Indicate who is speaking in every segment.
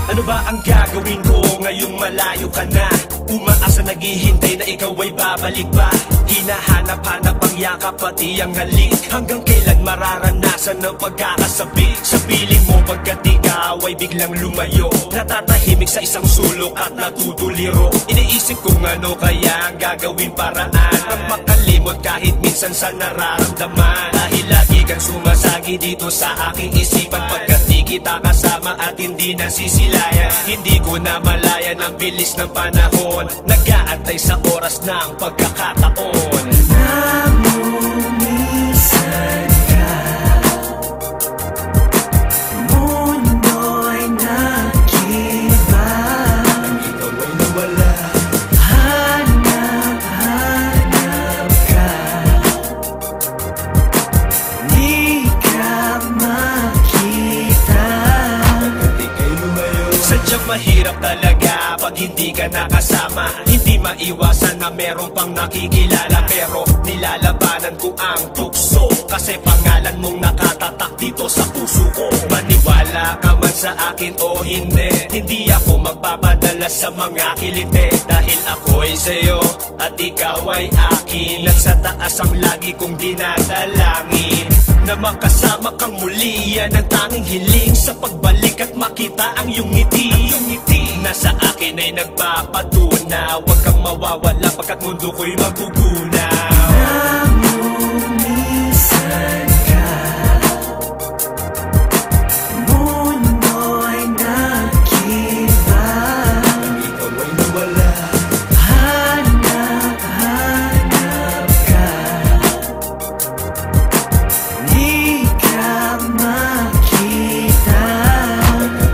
Speaker 1: Ano ba ang gagawin ko ngayong malayo ka na? Umaasa naghihintay na ikaw ay babalik pa. Hinahanap-hanap ang yakap pati ang halik. Hanggang kailan mararanasan ang pagkakasabik? Sa piling mo pagkat ikaw ay biglang lumayo, natatahimik sa isang sulok at natutuliro. Iniisip kung ano kaya ang gagawin paraan ang makalimot kahit minsan sa nararamdaman. Dahil lagi kang sumasagi dito sa aking isipan, pagkat di kita kasama at hindi nasisilayan. Hindi ko na malayan ang bilis ng panahon, nag-aantay sa oras ng pagkakataon.
Speaker 2: Namumisan ka, mundo'y nag-ibang,
Speaker 1: ikaw ay nawala.
Speaker 2: hanap-hanap ka, di ka makita.
Speaker 1: Sadyang mahirap talaga pag hindi ka nakasama. Hindi maiwasan na meron pang nakikilala, pero nilalabanan ko ang tukso, kasi pangalan mong nakatatak dito sa puso ko. Maniwala ka man sa akin o hindi, hindi ako magpapadala sa mga kiliti. Dahil ako'y sa'yo at ikaw ay akin, at sa taas ang lagi kong dinadalangin na makasama kang muli. Yan ang tanging hiling sa pagbalik at makita ang iyong ngiti. Nasa akin ay nagpapatunay, huwag kang mawawala pagkat mundo ko'y magugunaw.
Speaker 2: Namumisan ka, mundo'y nag-ibang,
Speaker 1: Ikaw ay nawala.
Speaker 2: hanap-hanap ka, di ka makita.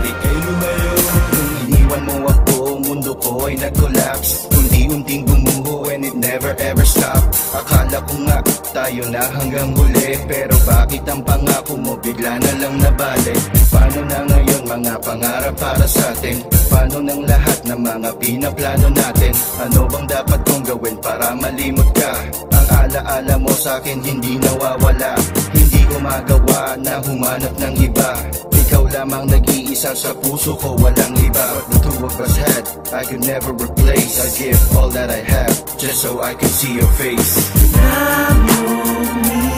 Speaker 1: Ika'y lumayo.
Speaker 3: Nung iniwan mo ako, mundo ko ay nag-collapse. Unti-unting gumuho and it never ever stop. Akala ko nga tayo na hanggang huli, pero bakit ang pangako mo bigla na lang nabalik? Paano na ngayon mga pangarap para sa atin? Paano ng lahat ng mga pinaplano natin? Ano bang dapat kong gawin para malimot ka? Ang alaala mo sa akin hindi nawawala. Hindi ko magawa na humanap ng iba. Ikaw lamang nag-iisa sa puso ko, walang iba. What the two of us had, I could never replace. I give all that I have, just so I can see your face.
Speaker 2: Namumisan